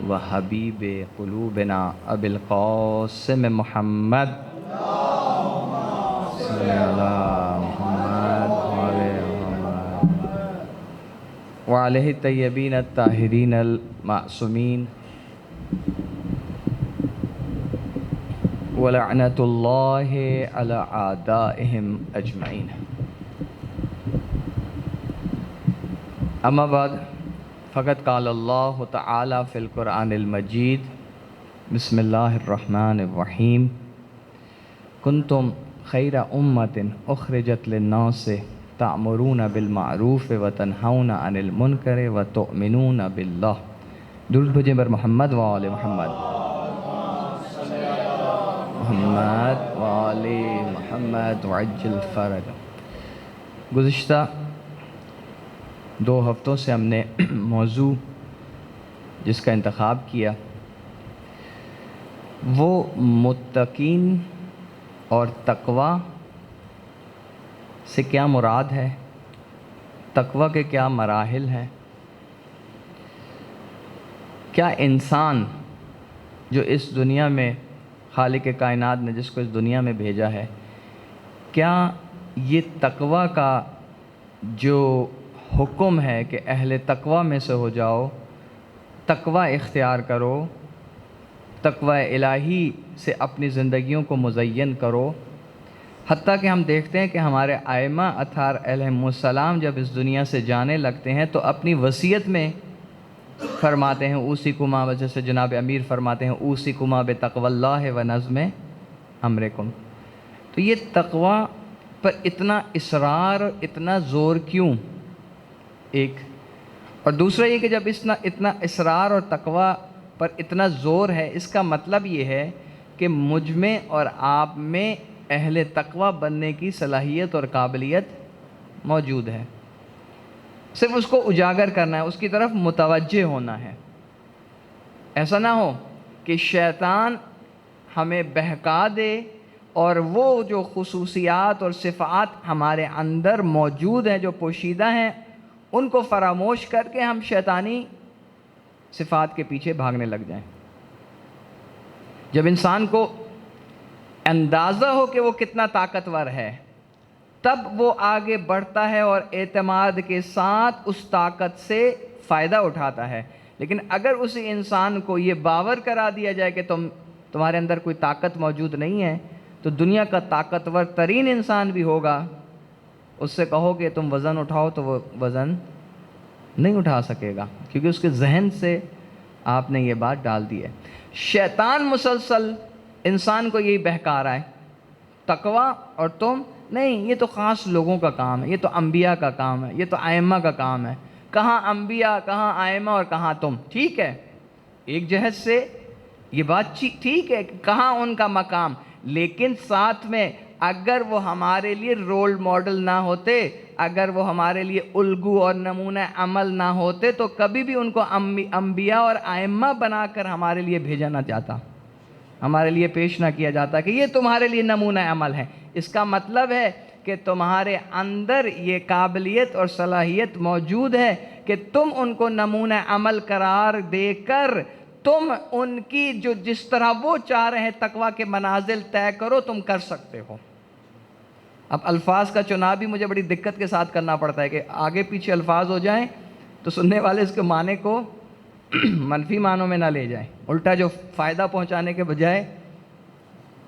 وحبیب قلوبنا ابی القاسم محمد صلی اللہ محمد وعلیہ الطیبین الطاہرین المعصومین ولعنۃ اللہ علی اعدائہم اجمعین. اما بعد فقد قال اللہ تعالی فی القرآن المجید بسم اللہ الرحمن الرحیم کنتم خیر امت اخرجت للناس تأمرون بالمعروف وتنہون عن المنکر وتؤمنون باللہ. درود بھیجیں بر محمد و آل محمد، محمد و آل محمد وعجل فرج. گزشتہ 2 ہفتوں سے ہم نے موضوع جس کا انتخاب کیا وہ متقین اور تقوی سے کیا مراد ہے، تقوی کے کیا مراحل ہیں، کیا انسان جو اس دنیا میں خالق کائنات نے جس کو اس دنیا میں بھیجا ہے، کیا یہ تقوی کا جو حکم ہے کہ اہل تقوی میں سے ہو جاؤ، تقوی اختیار کرو، تقوی الہی سے اپنی زندگیوں کو مزین کرو. حتیٰ کہ ہم دیکھتے ہیں کہ ہمارے ائمہ اطہار علیہم السلام جب اس دنیا سے جانے لگتے ہیں تو اپنی وصیت میں فرماتے ہیں اوصیکما، جیسے جناب امیر فرماتے ہیں اوصیکما بتقوی اللہ و نظم امرکم. تو یہ تقوی پر اتنا اصرار، اتنا زور کیوں؟ ایک اور دوسرا یہ کہ جب اتنا اصرار اور تقوی پر اتنا زور ہے، اس کا مطلب یہ ہے کہ مجھ میں اور آپ میں اہل تقوی بننے کی صلاحیت اور قابلیت موجود ہے. صرف اس کو اجاگر کرنا ہے، اس کی طرف متوجہ ہونا ہے. ایسا نہ ہو کہ شیطان ہمیں بہکا دے اور وہ جو خصوصیات اور صفات ہمارے اندر موجود ہیں، جو پوشیدہ ہیں، ان کو فراموش کر کے ہم شیطانی صفات کے پیچھے بھاگنے لگ جائیں. جب انسان کو اندازہ ہو کہ وہ کتنا طاقتور ہے، تب وہ آگے بڑھتا ہے اور اعتماد کے ساتھ اس طاقت سے فائدہ اٹھاتا ہے. لیکن اگر اسی انسان کو یہ باور کرا دیا جائے کہ تمہارے اندر کوئی طاقت موجود نہیں ہے، تو دنیا کا طاقتور ترین انسان بھی ہوگا، اس سے کہو کہ تم وزن اٹھاؤ تو وہ وزن نہیں اٹھا سکے گا، کیونکہ اس کے ذہن سے آپ نے یہ بات ڈال دی ہے. شیطان مسلسل انسان کو یہی بہکا رہا ہے، تقوی اور تم نہیں، یہ تو خاص لوگوں کا کام ہے، یہ تو انبیاء کا کام ہے، یہ تو ائمہ کا کام ہے. کہاں انبیاء، کہاں ائمہ اور کہاں تم؟ ٹھیک ہے، ایک جہت سے یہ بات ٹھیک ہے کہ کہاں ان کا مقام، لیکن ساتھ میں اگر وہ ہمارے لیے رول ماڈل نہ ہوتے، اگر وہ ہمارے لیے الگو اور نمونہ عمل نہ ہوتے، تو کبھی بھی ان کو انبیاء اور ائمہ بنا کر ہمارے لیے بھیجا نہ جاتا، ہمارے لیے پیش نہ کیا جاتا کہ یہ تمہارے لیے نمونہ عمل ہے. اس کا مطلب ہے کہ تمہارے اندر یہ قابلیت اور صلاحیت موجود ہے کہ تم ان کو نمونہ عمل قرار دے کر تم ان کی جو جس طرح وہ چاہ رہے ہیں تقوی کے منازل طے کرو، تم کر سکتے ہو. اب الفاظ کا چناؤ بھی مجھے بڑی دقت کے ساتھ کرنا پڑتا ہے کہ آگے پیچھے الفاظ ہو جائیں تو سننے والے اس کے معنی کو منفی معنوں میں نہ لے جائیں، الٹا جو فائدہ پہنچانے کے بجائے.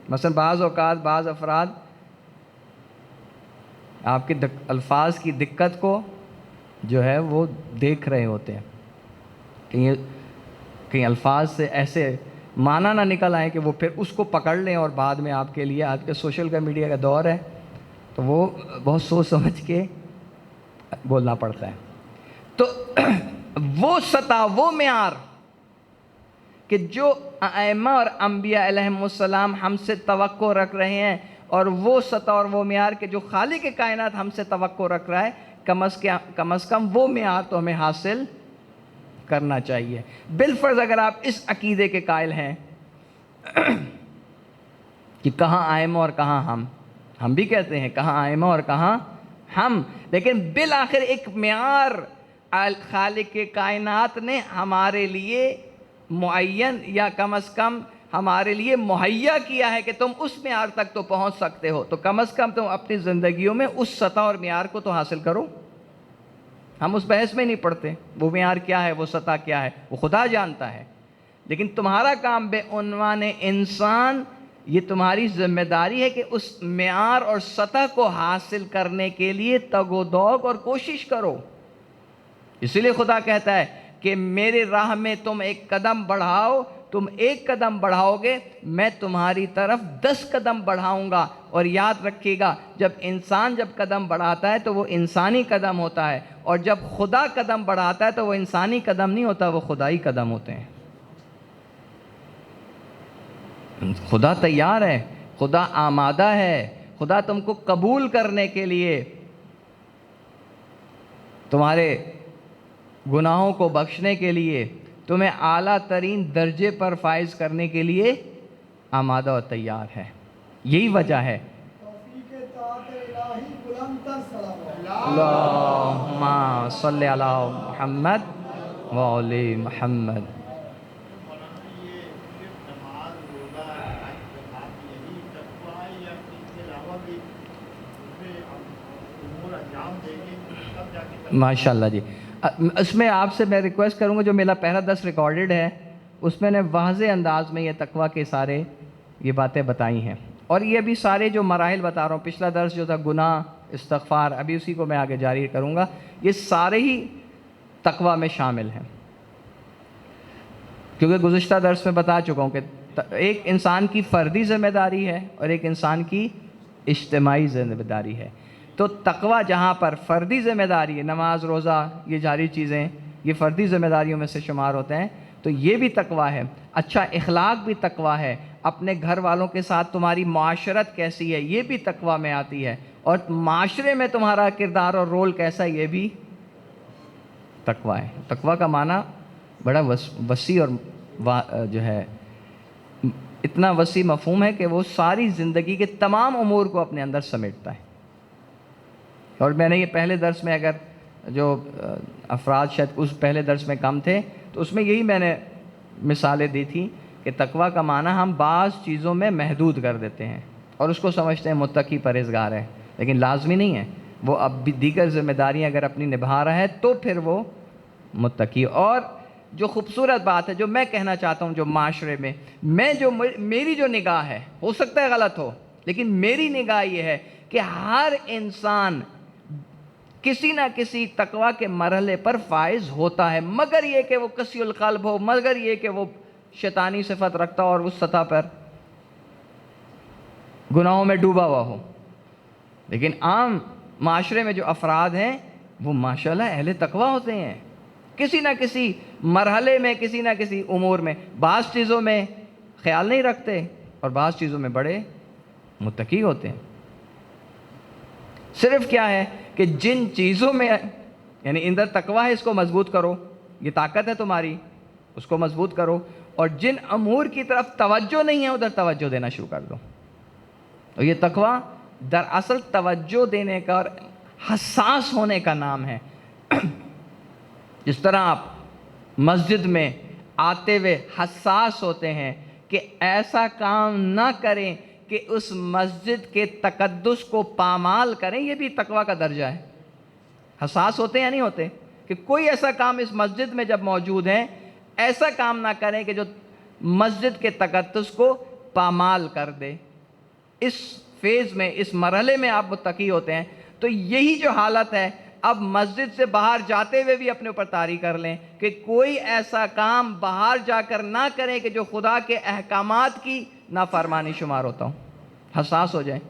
مثلا بعض اوقات بعض افراد آپ کے الفاظ کی دقت کو جو ہے وہ دیکھ رہے ہوتے ہیں، کہیں الفاظ سے ایسے معنی نہ نکل آئے کہ وہ پھر اس کو پکڑ لیں اور بعد میں آپ کے لیے، آج کے سوشل میڈیا کا دور ہے تو وہ بہت سوچ سمجھ کے بولنا پڑتا ہے. تو وہ سطح، وہ معیار کہ جو ائمہ اور انبیاء علیہم السلام ہم سے توقع رکھ رہے ہیں، اور وہ سطح اور وہ معیار کہ جو خالق کائنات ہم سے توقع رکھ رہا ہے، کم از کم وہ معیار تو ہمیں حاصل کرنا چاہیے. بالفرض اگر آپ اس عقیدے کے قائل ہیں کہ کہاں ائمہ اور کہاں ہم بھی کہتے ہیں کہاں ائمہ اور کہاں ہم، لیکن بالآخر ایک معیار خالق کائنات نے ہمارے لیے معین یا کم از کم ہمارے لیے مہیا کیا ہے کہ تم اس معیار تک تو پہنچ سکتے ہو، تو کم از کم تم اپنی زندگیوں میں اس سطح اور معیار کو تو حاصل کرو۔ ہم اس بحث میں نہیں پڑتے وہ معیار کیا ہے، وہ سطح کیا ہے، وہ خدا جانتا ہے، لیکن تمہارا کام بے عنوان انسان یہ تمہاری ذمہ داری ہے کہ اس معیار اور سطح کو حاصل کرنے کے لیے تگ و دوگ اور کوشش کرو۔ اسی لیے خدا کہتا ہے کہ میرے راہ میں تم ایک قدم بڑھاؤ، تم ایک قدم بڑھاؤ گے میں تمہاری طرف 10 قدم بڑھاؤں گا۔ اور یاد رکھیے گا جب انسان جب قدم بڑھاتا ہے تو وہ انسانی قدم ہوتا ہے، اور جب خدا قدم بڑھاتا ہے تو وہ انسانی قدم نہیں ہوتا، وہ خدائی قدم ہوتے ہیں۔ خدا تیار ہے، خدا آمادہ ہے، خدا تم کو قبول کرنے کے لیے، تمہارے گناہوں کو بخشنے کے لیے، تمہیں اعلیٰ ترین درجے پر فائز کرنے کے لیے آمادہ اور تیار ہے۔ یہی وجہ ہے اللہم صلی علی محمد وعلی محمد۔ ماشاءاللہ جی، اس میں آپ سے میں ریکویسٹ کروں گا جو میرا پہلا درس ریکارڈڈ ہے اس میں نے واضح انداز میں یہ تقویٰ کے سارے یہ باتیں بتائی ہیں، اور یہ بھی سارے جو مراحل بتا رہا ہوں، پچھلا درس جو تھا گناہ، استغفار، ابھی اسی کو میں آگے جاری کروں گا، یہ سارے ہی تقویٰ میں شامل ہیں، کیونکہ گزشتہ درس میں بتا چکا ہوں کہ ایک انسان کی فردی ذمہ داری ہے اور ایک انسان کی اجتماعی ذمہ داری ہے۔ تو تقویٰ جہاں پر فردی ذمہ داری ہے، نماز، روزہ، یہ جاری چیزیں یہ فردی ذمہ داریوں میں سے شمار ہوتے ہیں، تو یہ بھی تقویٰ ہے۔ اچھا اخلاق بھی تقویٰ ہے، اپنے گھر والوں کے ساتھ تمہاری معاشرت کیسی ہے یہ بھی تقویٰ میں آتی ہے، اور معاشرے میں تمہارا کردار اور رول کیسا ہے یہ بھی تقویٰ ہے۔ تقویٰ کا معنی بڑا وسیع اور جو ہے اتنا وسیع مفہوم ہے کہ وہ ساری زندگی کے تمام امور کو اپنے اندر سمیٹتا ہے۔ اور میں نے یہ پہلے درس میں اگر جو افراد شاید اس پہلے درس میں کم تھے تو اس میں یہی میں نے مثالیں دی تھیں کہ تقویٰ کا معنی ہم بعض چیزوں میں محدود کر دیتے ہیں اور اس کو سمجھتے ہیں متقی پرہیزگار ہے، لیکن لازمی نہیں ہے، وہ اب بھی دیگر ذمہ داریاں اگر اپنی نبھا رہا ہے تو پھر وہ متقی۔ اور جو خوبصورت بات ہے جو میں کہنا چاہتا ہوں، جو معاشرے میں میری جو نگاہ ہے، ہو سکتا ہے غلط ہو، لیکن میری نگاہ یہ ہے کہ ہر انسان کسی نہ کسی تقویٰ کے مرحلے پر فائز ہوتا ہے، مگر یہ کہ وہ قسی القلب ہو، مگر یہ کہ وہ شیطانی صفت رکھتا ہو اور اس سطح پر گناہوں میں ڈوبا ہوا ہو۔ لیکن عام معاشرے میں جو افراد ہیں وہ ماشاءاللہ اہل تقویٰ ہوتے ہیں، کسی نہ کسی مرحلے میں، کسی نہ کسی امور میں، بعض چیزوں میں خیال نہیں رکھتے اور بعض چیزوں میں بڑے متقی ہوتے ہیں۔ صرف کیا ہے کہ جن چیزوں میں یعنی اندر تقویٰ ہے اس کو مضبوط کرو، یہ طاقت ہے تمہاری، اس کو مضبوط کرو، اور جن امور کی طرف توجہ نہیں ہے ادھر توجہ دینا شروع کر دو۔ اور یہ تقویٰ دراصل توجہ دینے کا اور حساس ہونے کا نام ہے۔ جس طرح آپ مسجد میں آتے ہوئے حساس ہوتے ہیں کہ ایسا کام نہ کریں کہ اس مسجد کے تقدس کو پامال کریں، یہ بھی تقویٰ کا درجہ ہے۔ حساس ہوتے ہیں یا نہیں ہوتے کہ کوئی ایسا کام اس مسجد میں جب موجود ہے ایسا کام نہ کریں کہ جو مسجد کے تقدس کو پامال کر دے۔ اس فیز میں، اس مرحلے میں آپ متقی ہوتے ہیں، تو یہی جو حالت ہے اب مسجد سے باہر جاتے ہوئے بھی اپنے اوپر طاری کر لیں کہ کوئی ایسا کام باہر جا کر نہ کریں کہ جو خدا کے احکامات کی نافرمانی شمار ہوتا ہوں۔ حساس ہو جائیں،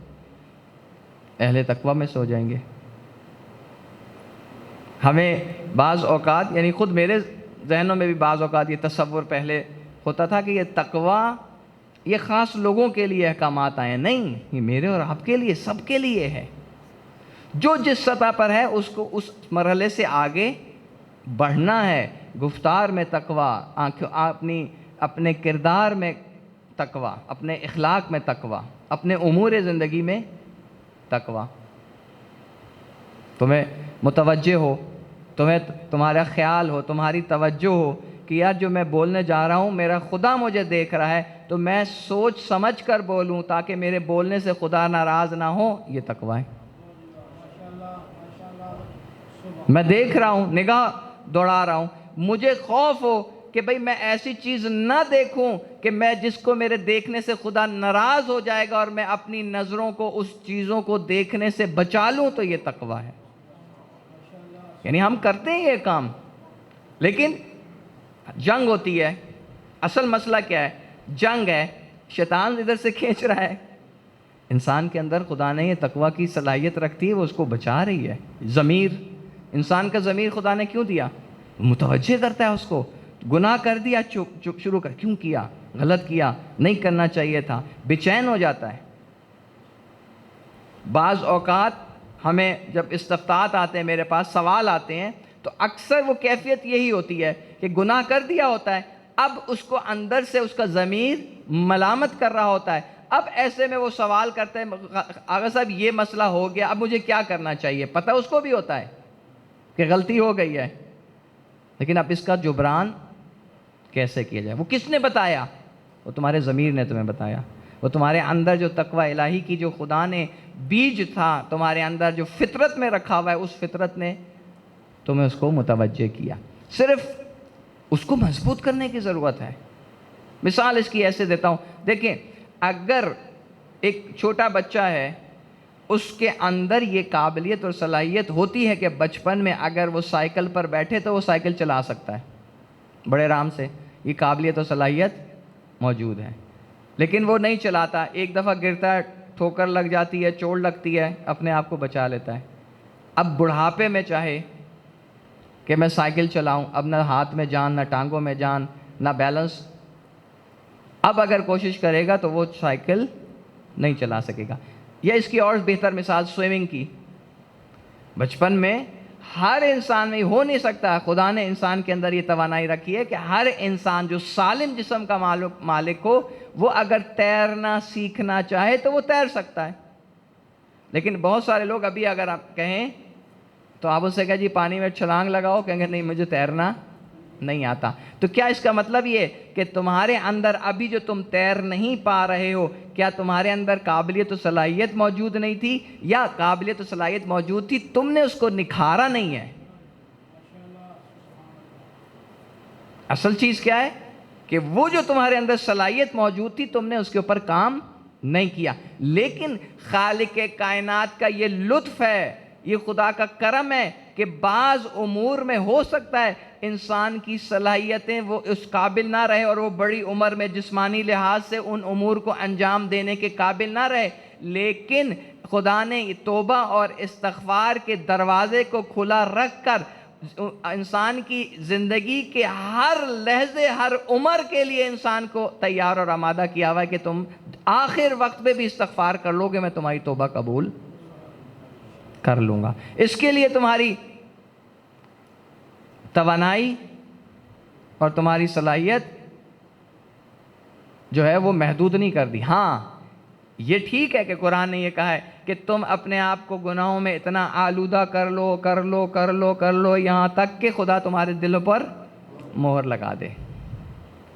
اہل تقویٰ میں سے ہو جائیں گے۔ ہمیں بعض اوقات یعنی خود میرے ذہنوں میں بھی بعض اوقات یہ تصور پہلے ہوتا تھا کہ یہ تقویٰ یہ خاص لوگوں کے لیے احکامات آئے ہیں، نہیں، یہ میرے اور آپ کے لیے، سب کے لیے ہے۔ جو جس سطح پر ہے اس کو اس مرحلے سے آگے بڑھنا ہے۔ گفتار میں تقویٰ، اپنے کردار میں تقویٰ، اپنے اخلاق میں تقویٰ، اپنے امور زندگی میں تقویٰ۔ تمہیں متوجہ ہو، تمہارا خیال ہو، تمہاری توجہ ہو کہ یار جو میں بولنے جا رہا ہوں میرا خدا مجھے دیکھ رہا ہے، تو میں سوچ سمجھ کر بولوں تاکہ میرے بولنے سے خدا ناراض نہ ہو، یہ تقویٰ ہے۔ میں دیکھ رہا ہوں، نگاہ دوڑا رہا ہوں، مجھے خوف ہو کہ بھئی میں ایسی چیز نہ دیکھوں کہ میں جس کو میرے دیکھنے سے خدا ناراض ہو جائے گا، اور میں اپنی نظروں کو اس چیزوں کو دیکھنے سے بچا لوں، تو یہ تقویٰ ہے۔ یعنی ہم کرتے ہیں یہ کام، لیکن جنگ ہوتی ہے۔ اصل مسئلہ کیا ہے؟ جنگ ہے، شیطان ادھر سے کھینچ رہا ہے، انسان کے اندر خدا نے یہ تقویٰ کی صلاحیت رکھتی ہے، وہ اس کو بچا رہی ہے۔ ضمیر، انسان کا ضمیر خدا نے کیوں دیا؟ متوجہ کرتا ہے اس کو، گناہ کر دیا، چپ شروع کر، کیوں کیا؟ غلط کیا، نہیں کرنا چاہیے تھا، بے چین ہو جاتا ہے۔ بعض اوقات ہمیں جب استفتاءات آتے ہیں، میرے پاس سوال آتے ہیں، تو اکثر وہ کیفیت یہی ہوتی ہے کہ گناہ کر دیا ہوتا ہے، اب اس کو اندر سے اس کا ضمیر ملامت کر رہا ہوتا ہے، اب ایسے میں وہ سوال کرتے ہیں، آغا صاحب یہ مسئلہ ہو گیا، اب مجھے کیا کرنا چاہیے؟ پتہ اس کو بھی ہوتا ہے کہ غلطی ہو گئی ہے، لیکن اب اس کا جبران کیسے کیا جائے؟ وہ کس نے بتایا؟ وہ تمہارے ضمیر نے تمہیں بتایا، وہ تمہارے اندر جو تقویٰ الہی کی جو خدا نے بیج تھا تمہارے اندر جو فطرت میں رکھا ہوا ہے، اس فطرت نے تمہیں اس کو متوجہ کیا۔ صرف اس کو مضبوط کرنے کی ضرورت ہے۔ مثال اس کی ایسے دیتا ہوں، دیکھیں اگر ایک چھوٹا بچہ ہے، اس کے اندر یہ قابلیت اور صلاحیت ہوتی ہے کہ بچپن میں اگر وہ سائیکل پر بیٹھے تو وہ سائیکل چلا سکتا ہے بڑے آرام سے، یہ قابلیت اور صلاحیت موجود ہے، لیکن وہ نہیں چلاتا، ایک دفعہ گرتا ہے، ٹھوکر لگ جاتی ہے، چوٹ لگتی ہے، اپنے آپ کو بچا لیتا ہے۔ اب بڑھاپے میں چاہے کہ میں سائیکل چلاؤں، اب نہ ہاتھ میں جان، نہ ٹانگوں میں جان، نہ بیلنس، اب اگر کوشش کرے گا تو وہ سائیکل نہیں چلا سکے گا۔ یا اس کی اور بہتر مثال سوئمنگ کی، بچپن میں ہر انسان میں ہو نہیں سکتا، خدا نے انسان کے اندر یہ توانائی رکھی ہے کہ ہر انسان جو سالم جسم کا مالک ہو، وہ اگر تیرنا سیکھنا چاہے تو وہ تیر سکتا ہے۔ لیکن بہت سارے لوگ ابھی اگر آپ کہیں تو آپ اس سے کہیں جی پانی میں چھلانگ لگاؤ، کہیں گے نہیں مجھے تیرنا نہیں آتا۔ تو کیا اس کا مطلب یہ کہ تمہارے اندر ابھی جو تم تیر نہیں پا رہے ہو، کیا تمہارے اندر قابلیت و صلاحیت موجود نہیں تھی، یا قابلیت و صلاحیت موجود تھی، تم نے اس کو نکھارا نہیں ہے؟ اصل چیز کیا ہے کہ وہ جو تمہارے اندر صلاحیت موجود تھی، تم نے اس کے اوپر کام نہیں کیا۔ لیکن خالق کائنات کا یہ لطف ہے، یہ خدا کا کرم ہے کہ بعض امور میں ہو سکتا ہے انسان کی صلاحیتیں وہ اس قابل نہ رہے، اور وہ بڑی عمر میں جسمانی لحاظ سے ان امور کو انجام دینے کے قابل نہ رہے، لیکن خدا نے توبہ اور استغفار کے دروازے کو کھلا رکھ کر انسان کی زندگی کے ہر لحظے، ہر عمر کے لیے انسان کو تیار اور آمادہ کیا ہوا ہے کہ تم آخر وقت میں بھی استغفار کر لو گے، میں تمہاری توبہ قبول کر لوں گا۔ اس کے لیے تمہاری توانائی اور تمہاری صلاحیت جو ہے وہ محدود نہیں کر دی۔ ہاں یہ ٹھیک ہے کہ قرآن نے یہ کہا ہے کہ تم اپنے آپ کو گناہوں میں اتنا آلودہ کر لو یہاں تک کہ خدا تمہارے دلوں پر مہر لگا دے۔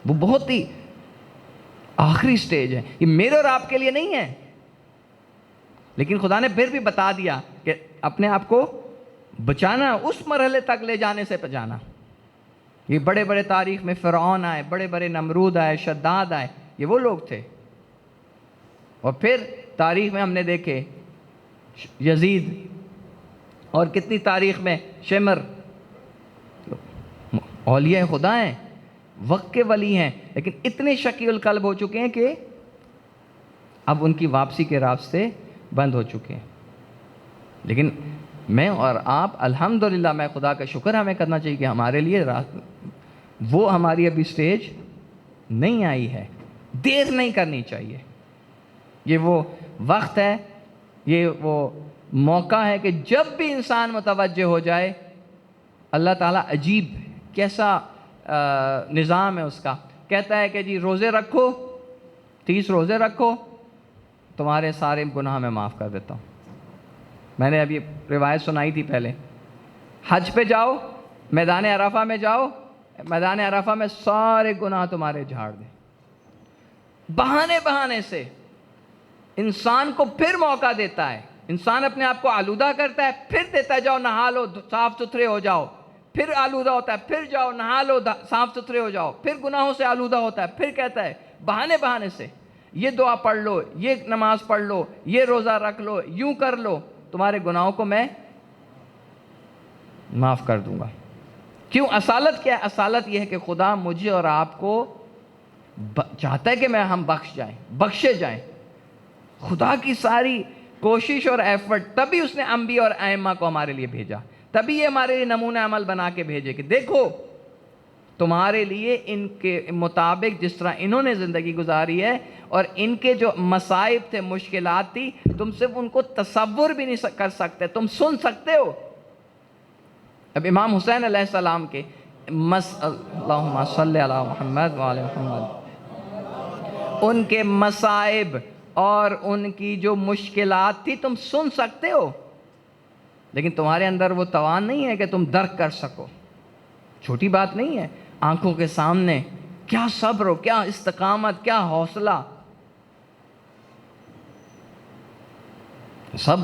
وہ بہت ہی آخری سٹیج ہے، یہ میرے اور آپ کے لیے نہیں ہے، لیکن خدا نے پھر بھی بتا دیا کہ اپنے آپ کو بچانا، اس مرحلے تک لے جانے سے بچانا۔ یہ بڑے بڑے تاریخ میں فرعون آئے، بڑے بڑے نمرود آئے، شداد آئے، یہ وہ لوگ تھے۔ اور پھر تاریخ میں ہم نے دیکھے یزید، اور کتنی تاریخ میں شمر، اولیاء خدا ہیں، وقت کے ولی ہیں، لیکن اتنے شقی القلب ہو چکے ہیں کہ اب ان کی واپسی کے راستے بند ہو چکے ہیں۔ لیکن میں اور آپ الحمدللہ، میں خدا کا شکر ہمیں کرنا چاہیے کہ ہمارے لیے وہ ہماری ابھی سٹیج نہیں آئی ہے، دیر نہیں کرنی چاہیے۔ یہ وہ وقت ہے، یہ وہ موقع ہے کہ جب بھی انسان متوجہ ہو جائے، اللہ تعالیٰ عجیب کیسا نظام ہے اس کا، کہتا ہے کہ جی روزے رکھو، 30 روزے رکھو، تمہارے سارے گناہ میں معاف کر دیتا ہوں۔ میں نے ابھی روایت سنائی تھی پہلے، حج پہ جاؤ، میدان عرفہ میں جاؤ، میدان عرفہ میں سارے گناہ تمہارے جھاڑ دیں. بہانے سے انسان کو پھر موقع دیتا ہے. انسان اپنے آپ کو آلودہ کرتا ہے، پھر دیتا ہے جاؤ نہا لو صاف ستھرے ہو جاؤ، پھر آلودہ ہوتا ہے، پھر جاؤ نہا لو صاف ستھرے ہو جاؤ، پھر گناہوں سے آلودہ ہوتا ہے، پھر کہتا ہے بہانے سے یہ دعا پڑھ لو، یہ نماز پڑھ لو، یہ روزہ رکھ لو، یوں کر لو، تمہارے گناہوں کو میں معاف کر دوں گا. کیوں؟ اصالت کیا ہے؟ اصالت یہ ہے کہ خدا مجھے اور آپ کو چاہتا ہے کہ ہم بخشے جائیں. خدا کی ساری کوشش اور ایفرٹ، تبھی اس نے انبیاء اور ائمہ کو ہمارے لیے بھیجا، تبھی یہ ہمارے لیے نمونہ عمل بنا کے بھیجے کہ دیکھو تمہارے لیے ان کے مطابق جس طرح انہوں نے زندگی گزاری ہے اور ان کے جو مصائب تھے، مشکلات تھی، تم صرف ان کو تصور بھی نہیں کر سکتے، تم سن سکتے ہو. اب امام حسین علیہ السلام کے اللہم صلی علی محمد وعلی محمد، ان کے مصائب اور ان کی جو مشکلات تھی تم سن سکتے ہو، لیکن تمہارے اندر وہ توان نہیں ہے کہ تم درک کر سکو. چھوٹی بات نہیں ہے. آنکھوں کے سامنے کیا صبر ہو، کیا استقامت، کیا حوصلہ. سب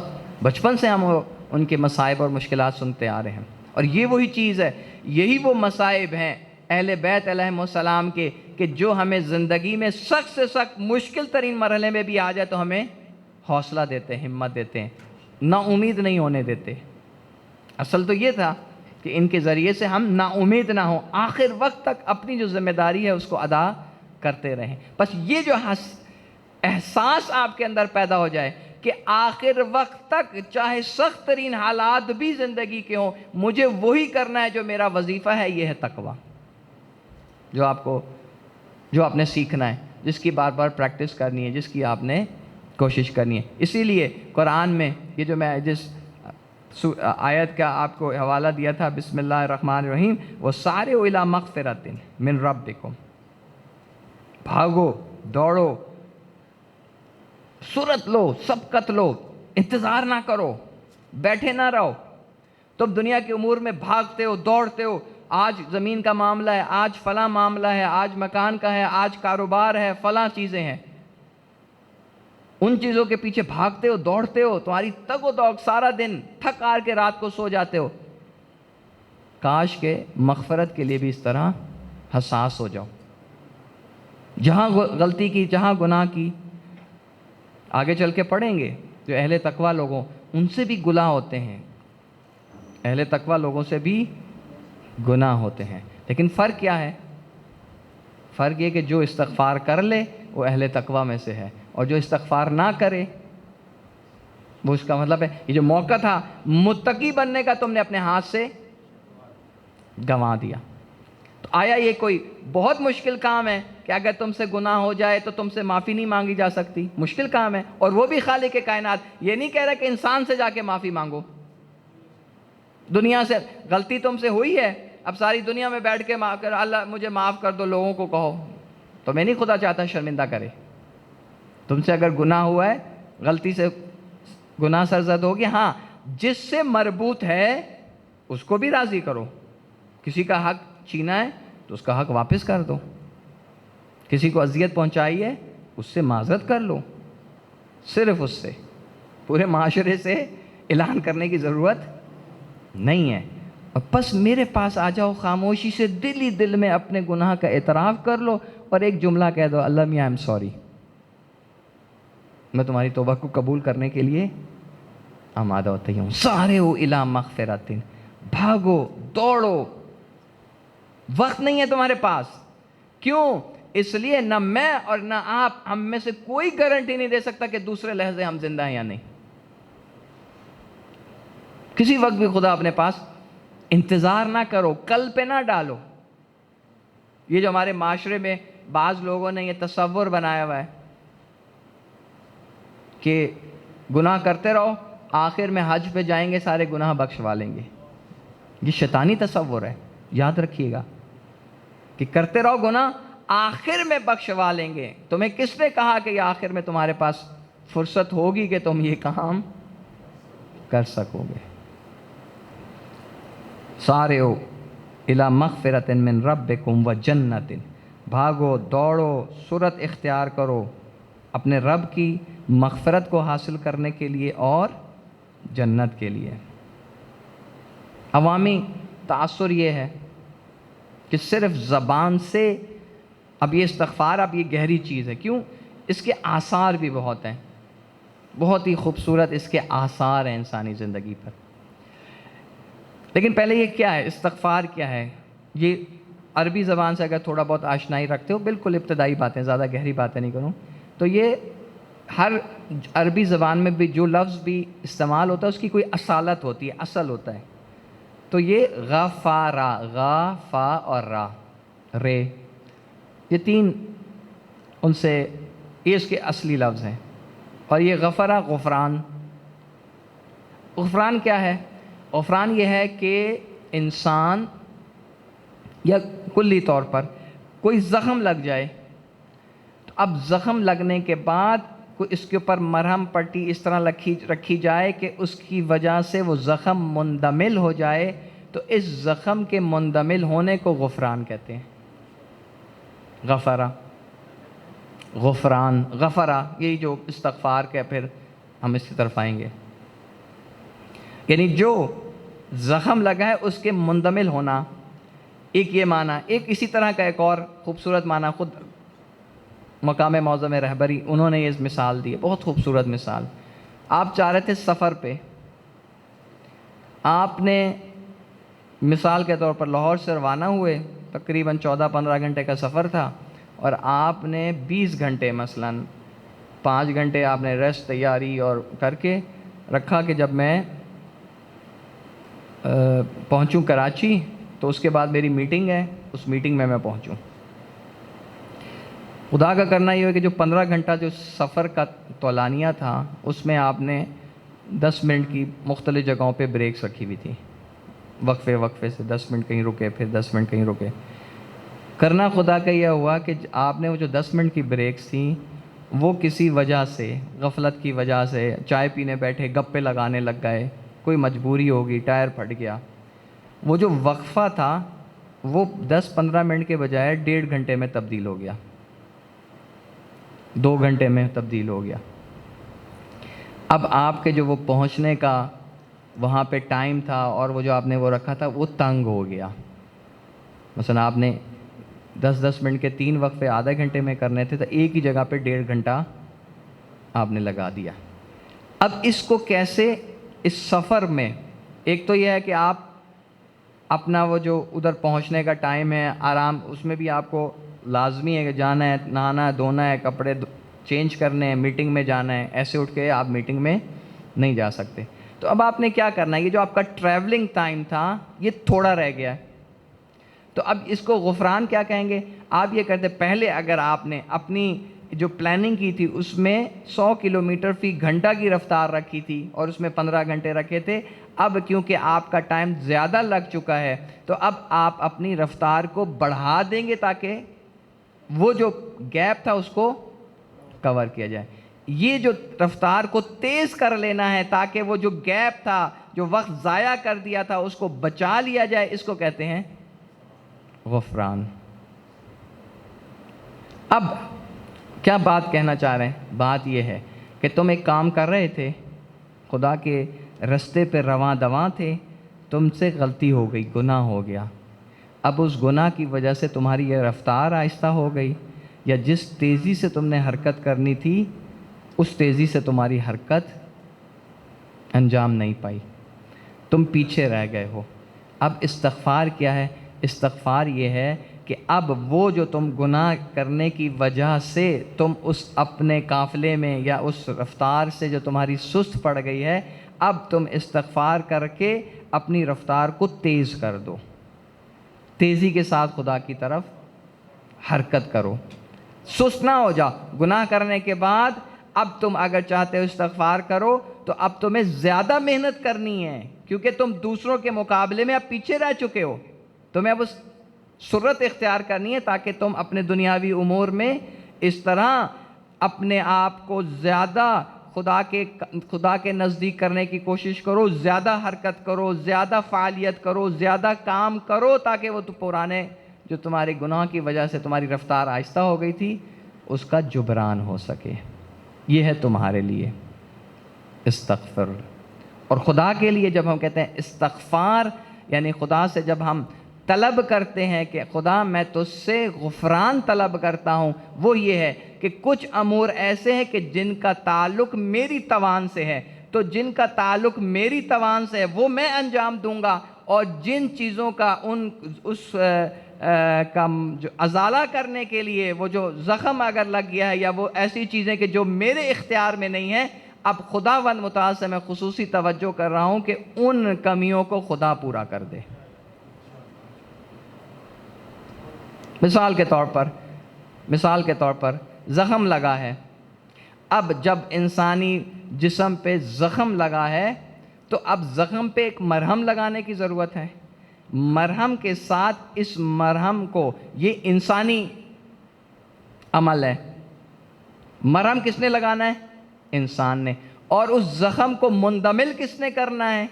بچپن سے ہم ان کے مصائب اور مشکلات سنتے آ رہے ہیں، اور یہ وہی چیز ہے، یہی وہ مصائب ہیں اہل بیت علیہم السلام کے کہ جو ہمیں زندگی میں سخت سے سخت مشکل ترین مرحلے میں بھی آ جائے تو ہمیں حوصلہ دیتے ہیں، ہمت دیتے ہیں، نا امید نہیں ہونے دیتے. اصل تو یہ تھا کہ ان کے ذریعے سے ہم نا امید نہ ہوں، آخر وقت تک اپنی جو ذمہ داری ہے اس کو ادا کرتے رہیں. بس یہ جو احساس آپ کے اندر پیدا ہو جائے کہ آخر وقت تک چاہے سخت ترین حالات بھی زندگی کے ہوں، مجھے وہی کرنا ہے جو میرا وظیفہ ہے. یہ ہے تقویٰ، جو آپ نے سیکھنا ہے، جس کی بار بار پریکٹس کرنی ہے، جس کی آپ نے کوشش کرنی ہے. اسی لیے قرآن میں یہ جو میں جس آیت کا آپ کو حوالہ دیا تھا، بسم اللہ الرحمن الرحیم، وَسَارِعُوا إِلَىٰ مَغْفِرَةٍ مِّن رَبِّكُمْ، بھاگو دوڑو، سرعت لو، سبقت لو، انتظار نہ کرو، بیٹھے نہ رہو. تم دنیا کے امور میں بھاگتے ہو، دوڑتے ہو، آج زمین کا معاملہ ہے، آج فلاں معاملہ ہے، آج مکان کا ہے، آج کاروبار ہے، فلاں چیزیں ہیں. ان چیزوں کے پیچھے بھاگتے ہو، دوڑتے ہو، تمہاری تگ و دوڑ سارا دن، تھک ہار کے رات کو سو جاتے ہو. کاش کہ مغفرت کے لیے بھی اس طرح حساس ہو جاؤ. جہاں غلطی کی، جہاں گناہ کی، آگے چل کے پڑھیں گے جو اہل تقویٰ لوگوں، ان سے بھی گناہ ہوتے ہیں، اہل تقویٰ لوگوں سے بھی گناہ ہوتے ہیں. لیکن فرق کیا ہے؟ فرق یہ کہ جو استغفار کر لے وہ اہل تقویٰ میں سے ہے، اور جو استغفار نہ کرے وہ اس کا مطلب ہے یہ جو موقع تھا متقی بننے کا تم نے اپنے ہاتھ سے گنوا دیا. تو آیا یہ کوئی بہت مشکل کام ہے کہ اگر تم سے گناہ ہو جائے تو تم سے معافی نہیں مانگی جا سکتی؟ مشکل کام ہے، اور وہ بھی خالق کائنات. یہ نہیں کہہ رہا کہ انسان سے جا کے معافی مانگو. دنیا سے غلطی تم سے ہوئی ہے، اب ساری دنیا میں بیٹھ کے اللہ مجھے معاف کر دو، لوگوں کو کہو، تو میں نہیں خدا چاہتا شرمندہ کرے. تم سے اگر گناہ ہوا ہے، غلطی سے گناہ سرزد ہوگی، ہاں جس سے مربوط ہے اس کو بھی راضی کرو. کسی کا حق چھینا ہے تو اس کا حق واپس کر دو. کسی کو اذیت پہنچائی ہے اس سے معذرت کر لو. صرف اس سے، پورے معاشرے سے اعلان کرنے کی ضرورت نہیں ہے. اور بس میرے پاس آ جاؤ، خاموشی سے دل ہی دل میں اپنے گناہ کا اعتراف کر لو اور ایک جملہ کہہ دو، اللہ میاں آئی ایم سوری، میں تمہاری توبہ کو قبول کرنے کے لیے آمادہ ہوتا ہوں. سارعوا الی مغفرۃ، بھاگو دوڑو، وقت نہیں ہے تمہارے پاس. کیوں؟ اس لیے نہ میں اور نہ آپ، ہم میں سے کوئی گارنٹی نہیں دے سکتا کہ دوسرے لحظے ہم زندہ ہیں یا نہیں. کسی وقت بھی خدا اپنے پاس. انتظار نہ کرو، کل پہ نہ ڈالو. یہ جو ہمارے معاشرے میں بعض لوگوں نے یہ تصور بنایا ہوا ہے کہ گناہ کرتے رہو، آخر میں حج پہ جائیں گے سارے گناہ بخشوا لیں گے. یہ شیطانی تصور ہے. یاد رکھیے گا کہ کرتے رہو گناہ، آخر میں بخشوا لیں گے. تمہیں کس نے کہا کہ یہ آخر میں تمہارے پاس فرصت ہوگی کہ تم یہ کام کر سکو گے؟ سارے ہو الی مغفرۃ من ربکم و جنت، بھاگو دوڑو سرعت اختیار کرو اپنے رب کی مغفرت کو حاصل کرنے کے لیے اور جنت کے لیے۔ عوامی تاثر یہ ہے کہ صرف زبان سے اب یہ استغفار اب یہ گہری چیز ہے، کیوں؟ اس کے آثار بھی بہت ہیں، بہت ہی خوبصورت اس کے آثار ہیں انسانی زندگی پر۔ لیکن پہلے یہ کیا ہے، استغفار کیا ہے؟ یہ عربی زبان سے اگر تھوڑا بہت آشنائی رکھتے ہو، بالکل ابتدائی باتیں، زیادہ گہری باتیں نہیں کروں، تو یہ ہر عربی زبان میں بھی جو لفظ بھی استعمال ہوتا ہے اس کی کوئی اصالت ہوتی ہے، اصل ہوتا ہے۔ تو یہ غفارا، غا، فا اور را، رے، یہ تین ان سے یہ اس کے اصلی لفظ ہیں۔ اور یہ غفرا، غفران۔ غفران کیا ہے؟ غفران یہ ہے کہ انسان یا کلی طور پر کوئی زخم لگ جائے، تو اب زخم لگنے کے بعد اس کے اوپر مرہم پٹی اس طرح رکھی جائے کہ اس کی وجہ سے وہ زخم مندمل ہو جائے، تو اس زخم کے مندمل ہونے کو غفران کہتے ہیں۔ غفرا، غفران، غفرا، یہی جو استغفار کے پھر ہم اس کی طرف آئیں گے، یعنی جو زخم لگا ہے اس کے مندمل ہونا، ایک یہ معنی۔ ایک اسی طرح کا ایک اور خوبصورت معنی خود مقام معظم رہبری انہوں نے یہ مثال دی ہے، بہت خوبصورت مثال۔ آپ چاہ رہے تھے سفر پہ، آپ نے مثال کے طور پر لاہور سے روانہ ہوئے، تقریباً 14-15 گھنٹے کا سفر تھا، اور آپ نے 20 گھنٹے مثلاً 5 گھنٹے آپ نے ریسٹ تیاری اور کر کے رکھا کہ جب میں پہنچوں کراچی تو اس کے بعد میری میٹنگ ہے، اس میٹنگ میں پہنچوں۔ خدا کا کرنا یہ ہے کہ جو 15 گھنٹہ جو سفر کا طولانیہ تھا اس میں آپ نے 10 منٹ کی مختلف جگہوں پہ بریکس رکھی ہوئی تھی، وقفے سے 10 منٹ کہیں رکے، پھر 10 منٹ کہیں رکے۔ کرنا خدا کا یہ ہوا کہ آپ نے وہ جو 10 منٹ کی بریکس تھیں وہ کسی وجہ سے، غفلت کی وجہ سے، چائے پینے بیٹھے گپے لگانے لگ گئے، کوئی مجبوری ہوگی، ٹائر پھٹ گیا، وہ جو وقفہ تھا وہ 10-15 منٹ کے بجائے 1.5 گھنٹے میں تبدیل ہو گیا، 2 گھنٹے میں تبدیل ہو گیا۔ اب آپ کے جو وہ پہنچنے کا وہاں پہ ٹائم تھا اور وہ جو آپ نے وہ رکھا تھا وہ تنگ ہو گیا۔ مثلا آپ نے 10-10 منٹ کے 3 وقفے آدھے گھنٹے میں کرنے تھے، تو ایک ہی جگہ پہ 1.5 گھنٹہ آپ نے لگا دیا۔ اب اس کو کیسے اس سفر میں، ایک تو یہ ہے کہ آپ اپنا وہ جو ادھر پہنچنے کا ٹائم ہے، آرام، اس میں بھی آپ کو لازمی ہے کہ جانا ہے، نہانا ہے، دھونا ہے، کپڑے چینج کرنے ہیں، میٹنگ میں جانا ہے، ایسے اٹھ کے آپ میٹنگ میں نہیں جا سکتے۔ تو اب آپ نے کیا کرنا ہے، یہ جو آپ کا ٹریولنگ ٹائم تھا یہ تھوڑا رہ گیا ہے، تو اب اس کو غفران کیا کہیں گے؟ آپ یہ کہتے پہلے اگر آپ نے اپنی جو پلاننگ کی تھی اس میں 100 کلومیٹر فی گھنٹہ کی رفتار رکھی تھی اور اس میں 15 گھنٹے رکھے تھے، اب کیونکہ آپ کا ٹائم زیادہ لگ چکا ہے تو اب آپ اپنی رفتار کو بڑھا دیں گے تاکہ وہ جو گیپ تھا اس کو کور کیا جائے۔ یہ جو رفتار کو تیز کر لینا ہے تاکہ وہ جو گیپ تھا، جو وقت ضائع کر دیا تھا، اس کو بچا لیا جائے، اس کو کہتے ہیں غفران۔ اب کیا بات کہنا چاہ رہے ہیں؟ بات یہ ہے کہ تم ایک کام کر رہے تھے، خدا کے رستے پہ رواں دواں تھے، تم سے غلطی ہو گئی، گناہ ہو گیا۔ اب اس گناہ کی وجہ سے تمہاری یہ رفتار آہستہ ہو گئی، یا جس تیزی سے تم نے حرکت کرنی تھی اس تیزی سے تمہاری حرکت انجام نہیں پائی، تم پیچھے رہ گئے ہو۔ اب استغفار کیا ہے؟ استغفار یہ ہے کہ اب وہ جو تم گناہ کرنے کی وجہ سے تم اس اپنے قافلے میں یا اس رفتار سے جو تمہاری سست پڑ گئی ہے، اب تم استغفار کر کے اپنی رفتار کو تیز کر دو، تیزی کے ساتھ خدا کی طرف حرکت کرو، سست نہ ہو جاؤ۔ گناہ کرنے کے بعد اب تم اگر چاہتے ہو استغفار کرو تو اب تمہیں زیادہ محنت کرنی ہے، کیونکہ تم دوسروں کے مقابلے میں اب پیچھے رہ چکے ہو، تمہیں اب اس سرعت اختیار کرنی ہے تاکہ تم اپنے دنیاوی امور میں اس طرح اپنے آپ کو زیادہ خدا کے نزدیک کرنے کی کوشش کرو، زیادہ حرکت کرو، زیادہ فعالیت کرو، زیادہ کام کرو، تاکہ وہ تو پرانے جو تمہارے گناہ کی وجہ سے تمہاری رفتار آہستہ ہو گئی تھی اس کا جبران ہو سکے۔ یہ ہے تمہارے لیے استغفر۔ اور خدا کے لیے جب ہم کہتے ہیں استغفار، یعنی خدا سے جب ہم طلب کرتے ہیں کہ خدا میں تجھ سے غفران طلب کرتا ہوں، وہ یہ ہے کہ کچھ امور ایسے ہیں کہ جن کا تعلق میری توان سے ہے، تو جن کا تعلق میری توان سے ہے وہ میں انجام دوں گا، اور جن چیزوں کا اس کا جو ازالہ کرنے کے لیے وہ جو زخم اگر لگ گیا ہے، یا وہ ایسی چیزیں کہ جو میرے اختیار میں نہیں ہیں، اب خداوند متعال سے میں خصوصی توجہ کر رہا ہوں کہ ان کمیوں کو خدا پورا کر دے۔ مثال کے طور پر زخم لگا ہے، اب جب انسانی جسم پہ زخم لگا ہے تو اب زخم پہ ایک مرہم لگانے کی ضرورت ہے۔ مرہم کے ساتھ اس مرہم کو، یہ انسانی عمل ہے، مرہم کس نے لگانا ہے؟ انسان نے، اور اس زخم کو مندمل کس نے کرنا ہے؟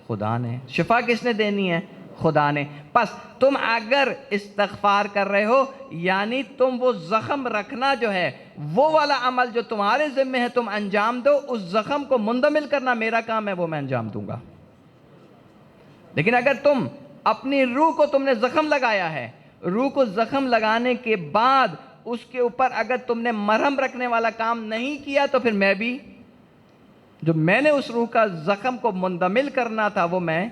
خدا نے۔ شفا کس نے دینی ہے؟ خدا نے۔ پس تم اگر استغفار کر رہے ہو، یعنی تم وہ زخم رکھنا جو ہے، وہ والا عمل جو تمہارے ذمہ ہے تم انجام دو، اس زخم کو مندمل کرنا میرا کام ہے، وہ میں انجام دوں گا۔ لیکن اگر تم اپنی روح کو تم نے زخم لگایا ہے، روح کو زخم لگانے کے بعد اس کے اوپر اگر تم نے مرہم رکھنے والا کام نہیں کیا، تو پھر میں بھی جو میں نے اس روح کا زخم کو مندمل کرنا تھا وہ میں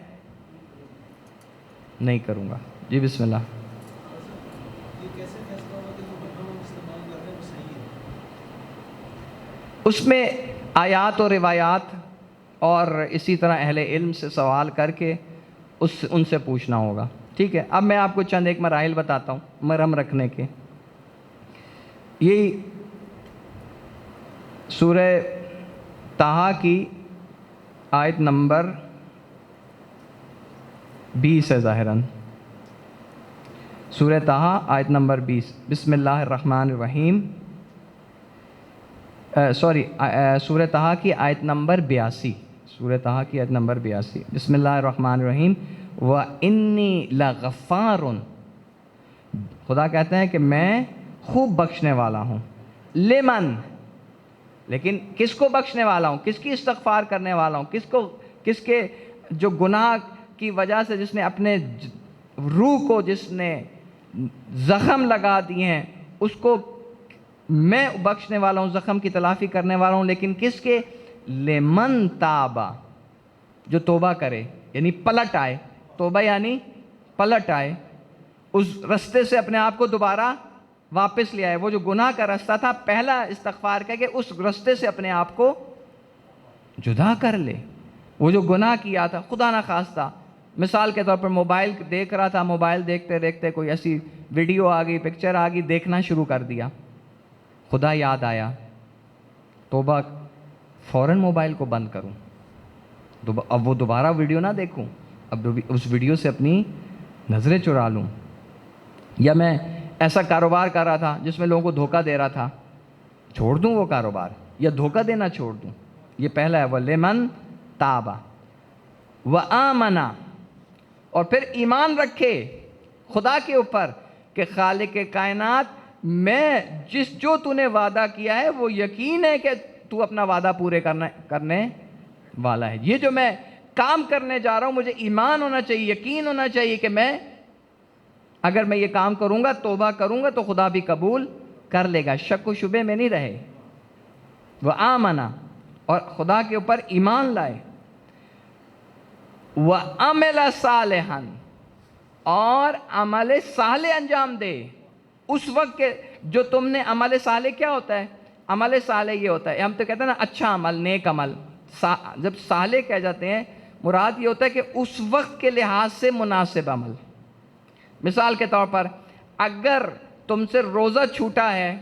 نہیں کروں گا۔ جی بسم اللہ۔ اس میں آیات و روایات اور اسی طرح اہل علم سے سوال کر کے ان سے پوچھنا ہوگا، ٹھیک ہے۔ اب میں آپ کو چند ایک مراحل بتاتا ہوں مرہم رکھنے کے۔ یہی سورہ طٰہٰ کی آیت نمبر 20 ہے ظاہراً، سورہ طٰہٰ آیت نمبر 20۔ بسم اللہ الرحمن الرحیم، سورہ طٰہٰ کی آیت نمبر 82، سورہ طٰہٰ کی آیت نمبر 82۔ بسم اللہ الرحمن الرحیم، وَإِنِّي لَغَفَّارٌ، خدا کہتے ہیں کہ میں خوب بخشنے والا ہوں، لمن، لیکن کس کو بخشنے والا ہوں؟ کس کی استغفار کرنے والا ہوں؟ کس کے جو گناہ کی وجہ سے جس نے اپنے روح کو جس نے زخم لگا دیے ہیں اس کو میں بخشنے والا ہوں، زخم کی تلافی کرنے والا ہوں، لیکن کس کے؟ لمن تابا، جو توبہ کرے، یعنی پلٹ آئے۔ توبہ یعنی پلٹ آئے، اس رستے سے اپنے آپ کو دوبارہ واپس لے آئے۔ وہ جو گناہ کا رستہ تھا، پہلا استغفار کہہ کہ اس رستے سے اپنے آپ کو جدا کر لے۔ وہ جو گناہ کیا تھا، خدا نہ خواستہ، مثال کے طور پر موبائل دیکھ رہا تھا، موبائل دیکھتے دیکھتے کوئی ایسی ویڈیو آ گئی، پکچر آ گئی، دیکھنا شروع کر دیا، خدا یاد آیا، توبہ، فوراً موبائل کو بند کروں، اب وہ دوبارہ ویڈیو نہ دیکھوں، اب اس ویڈیو سے اپنی نظریں چرا لوں۔ یا میں ایسا کاروبار کر رہا تھا جس میں لوگوں کو دھوکہ دے رہا تھا، چھوڑ دوں وہ کاروبار، یا دھوکہ دینا چھوڑ دوں۔ یہ پہلا ہے، وَلِمَن تَابَ وَآمَنَ، اور پھر ایمان رکھے خدا کے اوپر کہ خالق کائنات، میں جو تو نے وعدہ کیا ہے وہ یقین ہے کہ تو اپنا وعدہ پورے کرنے والا ہے۔ یہ جو میں کام کرنے جا رہا ہوں مجھے ایمان ہونا چاہیے، یقین ہونا چاہیے کہ اگر میں یہ کام کروں گا، توبہ کروں گا، تو خدا بھی قبول کر لے گا، شک و شبے میں نہیں رہے۔ وَآمَنَ، اور خدا کے اوپر ایمان لائے، وَعَمِلَ صَالِحًا، اور عمل صالح انجام دے۔ اس وقت کے جو تم نے عمل صالح، کیا ہوتا ہے عمل صالح؟ یہ ہوتا ہے، ہم تو کہتے ہیں نا اچھا عمل، نیک عمل۔ جب صالح کہہ جاتے ہیں مراد یہ ہوتا ہے کہ اس وقت کے لحاظ سے مناسب عمل۔ مثال کے طور پر اگر تم سے روزہ چھوٹا ہے،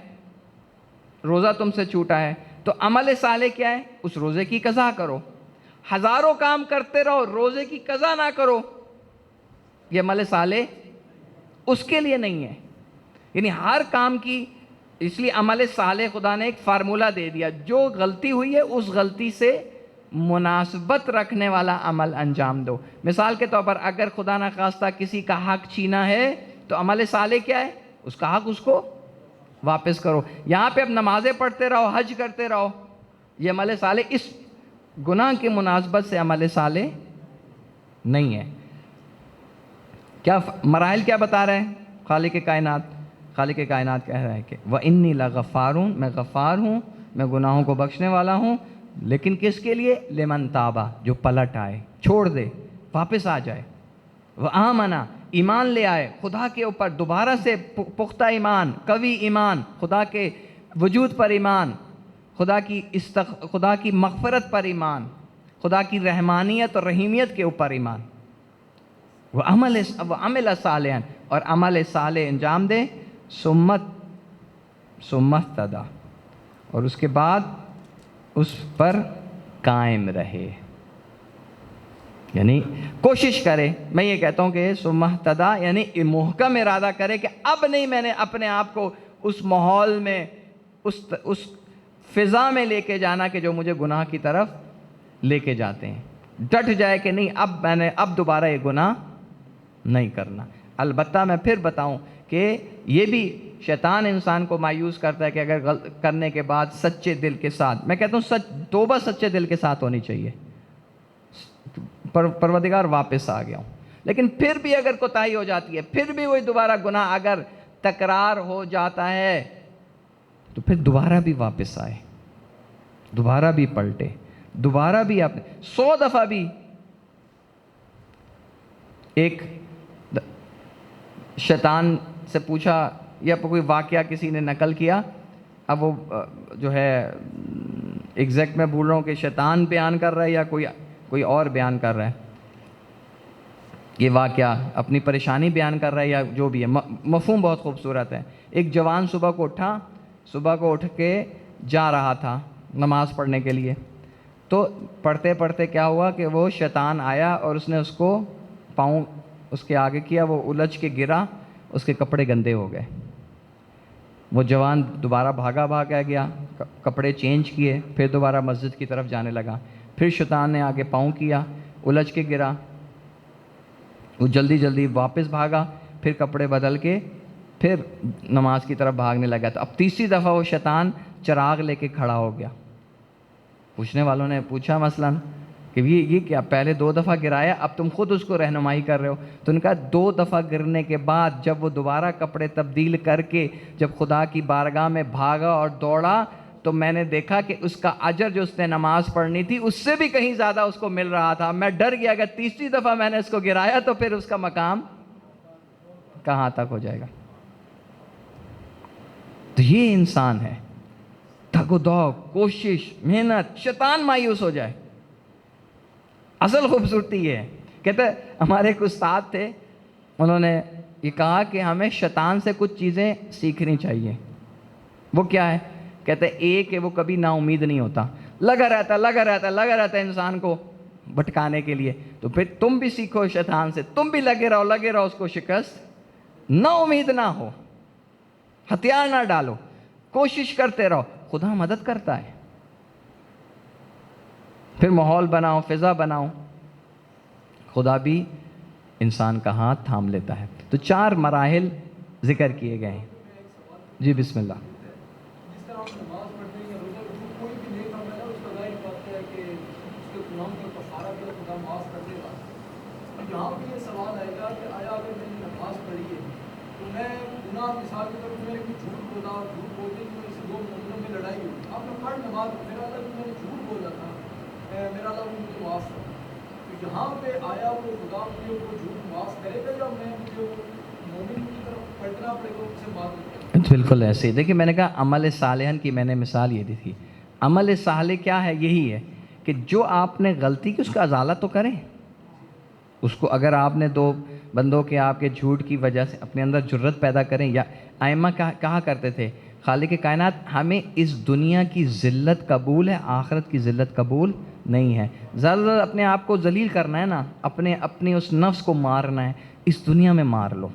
روزہ تم سے چھوٹا ہے، تو عمل صالح کیا ہے؟ اس روزے کی قضا کرو۔ ہزاروں کام کرتے رہو، روزے کی قضا نہ کرو، یہ عمل صالح اس کے لیے نہیں ہے۔ یعنی ہر کام کی اس لیے عمل صالح خدا نے ایک فارمولہ دے دیا، جو غلطی ہوئی ہے اس غلطی سے مناسبت رکھنے والا عمل انجام دو۔ مثال کے طور پر اگر خدا نخواستہ کسی کا حق چھینا ہے تو عمل صالح کیا ہے؟ اس کا حق اس کو واپس کرو۔ یہاں پہ اب نمازیں پڑھتے رہو، حج کرتے رہو، یہ عمل صالح اس گناہ کی مناسبت سے عمل صالح نہیں ہے۔ کیا مراحل کیا بتا رہے ہیں خالق کائنات کہہ رہا ہے کہ وَإِنِّي لَغَفَّارٌ، میں غفار ہوں، میں گناہوں کو بخشنے والا ہوں، لیکن کس کے لیے؟ لمن تابا، جو پلٹ آئے، چھوڑ دے، واپس آ جائے، وآمنا، ایمان لے آئے خدا کے اوپر، دوبارہ سے پختہ ایمان، قوی ایمان، خدا کے وجود پر ایمان، خدا کی مغفرت پر ایمان، خدا کی رحمانیت اور رحیمیت کے اوپر ایمان، وعمل صالحا، اور عمل صالح انجام دے، سمت تدا، اور اس کے بعد اس پر قائم رہے، یعنی کوشش کرے۔ میں یہ کہتا ہوں کہ سمت تدا یعنی محکم ارادہ کرے کہ اب نہیں میں نے اپنے آپ کو اس ماحول میں، اس فضا میں لے کے جانا کہ جو مجھے گناہ کی طرف لے کے جاتے ہیں، ڈٹ جائے کہ نہیں اب دوبارہ یہ گناہ نہیں کرنا۔ البتہ میں پھر بتاؤں کہ یہ بھی شیطان انسان کو مایوس کرتا ہے کہ اگر کرنے کے بعد سچے دل کے ساتھ، میں کہتا ہوں توبہ سچے دل کے ساتھ ہونی چاہیے، پروردگار واپس آ گیا ہوں، لیکن پھر بھی اگر کوتاہی ہو جاتی ہے، پھر بھی وہی دوبارہ گناہ اگر تکرار ہو جاتا ہے تو پھر دوبارہ بھی واپس آئے، دوبارہ بھی پلٹے، دوبارہ بھی 100 دفعہ بھی۔ ایک شیطان سے پوچھا، یا کوئی واقعہ کسی نے نقل کیا، اب وہ جو ہے ایگزیکٹ میں بول رہا ہوں کہ شیطان بیان کر رہا ہے یا کوئی اور بیان کر رہا ہے، یہ واقعہ اپنی پریشانی بیان کر رہا ہے یا جو بھی ہے، مفہوم بہت خوبصورت ہے۔ ایک جوان صبح کو اٹھ کے جا رہا تھا نماز پڑھنے کے لیے، تو پڑھتے پڑھتے کیا ہوا کہ وہ شیطان آیا اور اس نے اس کو پاؤں اس کے آگے کیا، وہ الجھ کے گرا، اس کے کپڑے گندے ہو گئے۔ وہ جوان دوبارہ بھاگا گیا، کپڑے چینج کیے، پھر دوبارہ مسجد کی طرف جانے لگا، پھر شیطان نے آگے پاؤں کیا، الجھ کے گرا، وہ جلدی واپس بھاگا، پھر کپڑے بدل کے پھر نماز کی طرف بھاگنے لگا۔ تو اب تیسری دفعہ وہ شیطان چراغ لے کے کھڑا ہو گیا۔ پوچھنے والوں نے پوچھا مثلاً کہ یہ کیا، پہلے 2 دفعہ گرایا، اب تم خود اس کو رہنمائی کر رہے ہو؟ تو ان کا 2 دفعہ گرنے کے بعد جب وہ دوبارہ کپڑے تبدیل کر کے جب خدا کی بارگاہ میں بھاگا اور دوڑا، تو میں نے دیکھا کہ اس کا اجر جو اس نے نماز پڑھنی تھی اس سے بھی کہیں زیادہ اس کو مل رہا تھا۔ میں ڈر گیا کہ تیسری دفعہ میں نے اس کو گرایا تو پھر اس کا مقام کہاں تک ہو جائے گا۔ تو یہ انسان ہے، دھک و دوڑ، کوشش، محنت، شیطان مایوس ہو جائے۔ اصل خوبصورتی یہ ہے، کہتے ہمارے ایک استاد تھے، انہوں نے یہ کہا کہ ہمیں شیطان سے کچھ چیزیں سیکھنی چاہیے۔ وہ کیا ہے؟ کہتے ایک کہ وہ کبھی نا امید نہیں ہوتا، لگا رہتا ہے انسان کو بھٹکانے کے لیے۔ تو پھر تم بھی سیکھو شیطان سے، تم بھی لگے رہو اس کو شکست، نا امید نہ ہو، ہتھیار نہ ڈالو، کوشش کرتے رہو، خدا مدد کرتا ہے۔ پھر ماحول بناؤ، فضا بناؤ، خدا بھی انسان کا ہاتھ تھام لیتا ہے۔ تو 4 مراحل ذکر کیے گئے ہیں۔ جی بسم اللہ۔ جس طرح ہم نماز پڑھتے ہیں یا روزہ رکھتے ہیں، کوئی بھی نیک عمل ہے اس کا ظاہر بات ہے کہ اس کے گناہوں کا کفارہ بھی خدا معاف کر دے گا۔ یہاں پہ یہ سوال آئے گا کہ آیا اگر میں نے نماز پڑھی ہے تو میں گناہ مثال کے طور پر میں نے کوئی جھوٹ بولنے کی وجہ سے 2 مومنوں میں لڑائی ہوئی، اب میں پڑھ نماز میرا اللہ میں نے جھوٹ بولا تھا، میرا اللہ مجھے معاف کر۔ تو یہاں پہ آیا وہ خدا مجھے وہ جھوٹ معاف کرے گا یا مجھے وہ مومن کی طرف پلٹنا پڑے گا، اس سے بات نہیں؟ بالکل ایسے ہی۔ دیکھیں میں نے کہا عمل صالحا کی میں نے مثال یہ دی تھی۔ عمل صالح کیا ہے؟ یہی ہے کہ جو آپ نے غلطی کی اس کا ازالہ تو کریں۔ اس کو اگر آپ نے 2 بندوں کے آپ کے جھوٹ کی وجہ سے اپنے اندر جرت پیدا کریں، یا ائمہ کہا کرتے تھے خالق کائنات ہمیں اس دنیا کی ذلت قبول ہے، آخرت کی ذلت قبول نہیں ہے۔ زیادہ اپنے آپ کو ذلیل کرنا ہے نا، اپنی اس نفس کو مارنا ہے، اس دنیا میں مار لو،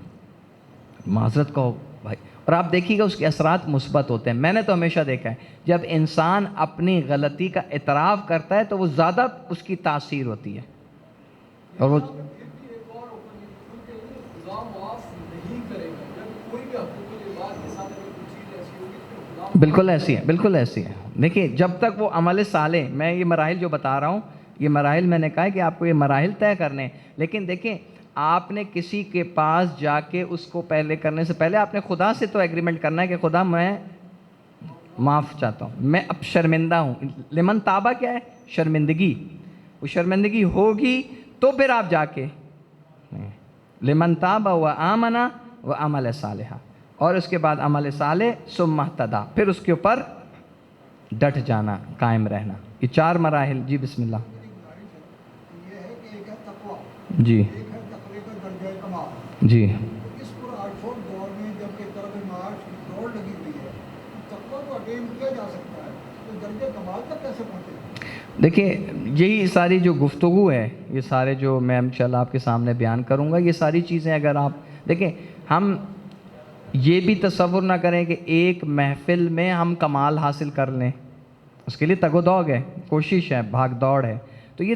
معذرت کہو بھائی، اور آپ دیکھیے گا اس کے اثرات مثبت ہوتے ہیں. میں نے تو ہمیشہ دیکھا ہے جب انسان اپنی غلطی کا اعتراف کرتا ہے تو وہ زیادہ اس کی تاثیر ہوتی ہے. اور وہ پھر بھی ایک اور کھل کے خدا معاف نہیں کرے گا. جب کوئی بھی حقوق العباد کے ساتھ اگر کوئی چیز ایسی ہوگی تو خدا معاف بالکل ایسی ہے، بالکل ایسی ہے. دیکھیے جب تک وہ عمل صالح، میں یہ مراحل جو بتا رہا ہوں، یہ مراحل میں نے کہا ہے کہ آپ کو یہ مراحل طے کرنے ہیں. لیکن دیکھیں آپ نے کسی کے پاس جا کے اس کو پہلے کرنے سے پہلے آپ نے خدا سے تو ایگریمنٹ کرنا ہے کہ خدا میں معاف چاہتا ہوں، میں اب شرمندہ ہوں. لمن تابہ کیا ہے؟ شرمندگی. وہ شرمندگی ہوگی تو پھر آپ جا کے لمن تابہ و آمنا و عمل صالحہ، اور اس کے بعد عمل صالح ثم اہتدی، پھر اس کے اوپر ڈٹ جانا، قائم رہنا. یہ 4 مراحل. جی بسم اللہ. یہ ہے کہ ایک ہے تقویٰ، جی ایک ہے تقوی کا درجہ کمال. جی تو اس پرآشور دور میں جب کہ طلب معاش کی دوڑ لگی ہوئی ہے، تقویٰ کو اٹین کیا جا سکتا ہے تو درجہ کمال تک کیسے پہنچے؟ دیکھیں یہی ساری جو گفتگو ہے، یہ سارے جو میں انشاءاللہ آپ کے سامنے بیان کروں گا، یہ ساری چیزیں اگر آپ دیکھیں، ہم یہ بھی تصور نہ کریں کہ ایک محفل میں ہم کمال حاصل کر لیں. اس کے لیے تگ و دوگ ہے، کوشش ہے، بھاگ دوڑ ہے. تو یہ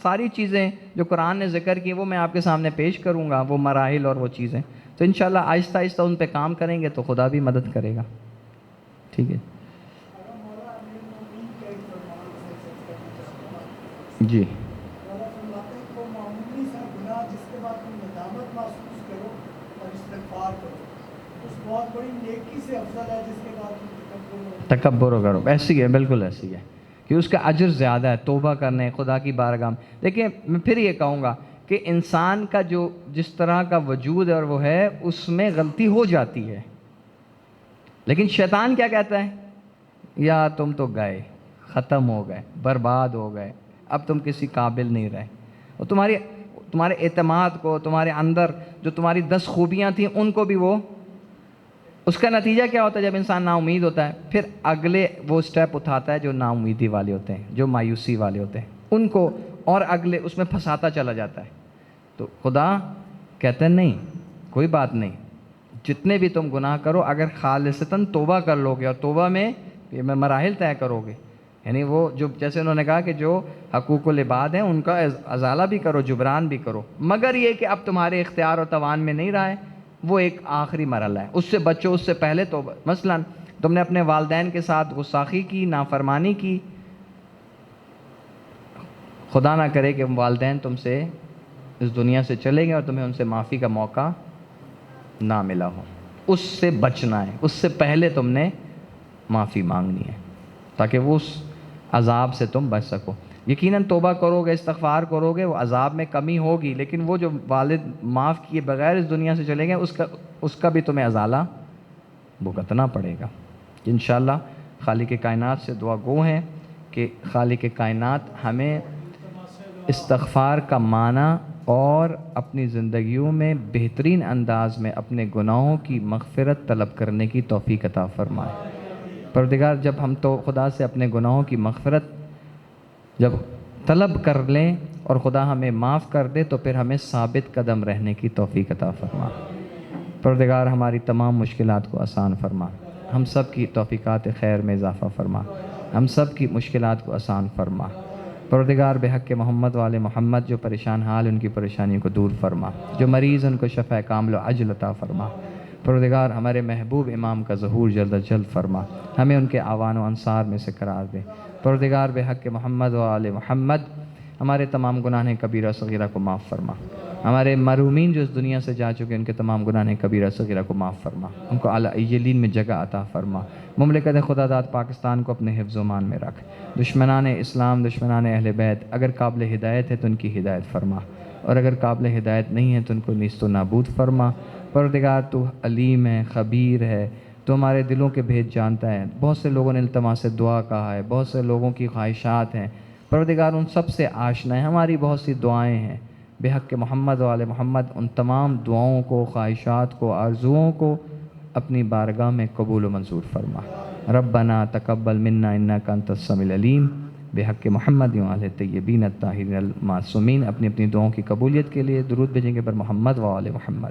ساری چیزیں جو قرآن نے ذکر کی وہ میں آپ کے سامنے پیش کروں گا، وہ مراحل اور وہ چیزیں. تو انشاءاللہ آہستہ آہستہ ان پہ کام کریں گے تو خدا بھی مدد کرے گا. ٹھیک ہے جی. مولا فرماتے ہیں کہ وہ معمولی سا گناہ جس کے بعد تم ندامت محسوس کرو اور استغفار کرو، اس بہت بڑی نیکی سے افضل ہے جس کے بعد تم تکبر کرو. ایسی ہے، بالکل ایسی ہے کہ اس کا اجر زیادہ ہے توبہ کرنے خدا کی بارگاہ میں. دیکھیں میں پھر یہ کہوں گا کہ انسان کا جو جس طرح کا وجود ہے اور وہ ہے، اس میں غلطی ہو جاتی ہے. لیکن شیطان کیا کہتا ہے؟ یا تم تو گئے، ختم ہو گئے، برباد ہو گئے، اب تم کسی قابل نہیں رہے. اور تمہارے اعتماد کو، تمہارے اندر جو تمہاری 10 خوبیاں تھیں ان کو بھی وہ، اس کا نتیجہ کیا ہوتا ہے؟ جب انسان نا امید ہوتا ہے پھر اگلے وہ سٹیپ اٹھاتا ہے جو نا امیدی والے ہوتے ہیں، جو مایوسی والے ہوتے ہیں، ان کو اور اگلے اس میں پھنساتا چلا جاتا ہے. تو خدا کہتے ہیں نہیں، کوئی بات نہیں، جتنے بھی تم گناہ کرو اگر خالصتاً توبہ کر لو گے اور توبہ میں مراحل طے کرو گے، یعنی وہ جو جیسے انہوں نے کہا کہ جو حقوق العباد ہیں ان کا ازالہ بھی کرو، جبران بھی کرو، مگر یہ کہ اب تمہارے اختیار اور توان میں نہیں رہا ہے، وہ ایک آخری مرحلہ ہے، اس سے بچو. اس سے پہلے تو مثلا تم نے اپنے والدین کے ساتھ گستاخی کی، نافرمانی کی، خدا نہ کرے کہ والدین تم سے اس دنیا سے چلے گئے اور تمہیں ان سے معافی کا موقع نہ ملا ہو. اس سے بچنا ہے، اس سے پہلے تم نے معافی مانگنی ہے تاکہ وہ اس عذاب سے تم بچ سکو. یقیناً توبہ کرو گے، استغفار کرو گے، وہ عذاب میں کمی ہوگی، لیکن وہ جو والد معاف کیے بغیر اس دنیا سے چلے گئے اس کا بھی تمہیں ازالہ بھگتنا پڑے گا. انشاءاللہ خالق کائنات سے دعا گو ہیں کہ خالق کائنات ہمیں استغفار کا معنی اور اپنی زندگیوں میں بہترین انداز میں اپنے گناہوں کی مغفرت طلب کرنے کی توفیق عطا فرمائے. پروردگار جب ہم تو خدا سے اپنے گناہوں کی مغفرت جب طلب کر لیں اور خدا ہمیں معاف کر دے تو پھر ہمیں ثابت قدم رہنے کی توفیق عطا فرما. پروردگار ہماری تمام مشکلات کو آسان فرما، ہم سب کی توفیقات خیر میں اضافہ فرما، ہم سب کی مشکلات کو آسان فرما. پروردگار بحق محمد والے محمد جو پریشان حال ان کی پریشانیوں کو دور فرما، جو مریض ان کو شفا کامل و عجل عطا فرما. پروردگار ہمارے محبوب امام کا ظہور جلد از جلد فرما، ہمیں ان کے اعوان و انصار میں سے قرار دے. پروردگار بحق محمد و آل محمد ہمارے تمام گناہ کبیرہ صغیرہ کو معاف فرما. ہمارے مرحومین جو اس دنیا سے جا چکے ان کے تمام گناہ کبیرہ صغیرہ کو معاف فرما، ان کو اعلیٰ علیین میں جگہ عطا فرما. مملکت خدا داد پاکستان کو اپنے حفظ و مان میں رکھ. دشمنان اسلام، دشمنان اہل بیت اگر قابل ہدایت ہے تو ان کی ہدایت فرما، اور اگر قابل ہدایت نہیں ہے تو ان کو نیست و نابود فرما. پروردگار تو علیم ہے، خبیر ہے، تو ہمارے دلوں کے بھید جانتا ہے. بہت سے لوگوں نے التماس دعا کہا ہے، بہت سے لوگوں کی خواہشات ہیں، پروردگار ان سب سے آشنا ہے. ہماری بہت سی دعائیں ہیں، بحق محمد و آل محمد ان تمام دعاؤں کو، خواہشات کو، آرزوؤں کو اپنی بارگاہ میں قبول و منظور فرما. ربنا تقبل منا انک انت السمیع العلیم. بحق محمد و آل طیبین الطاہرین المعصومین. اپنی اپنی دعاؤں کی قبولیت کے لیے درود بھیجیں گے پر محمد و آل محمد.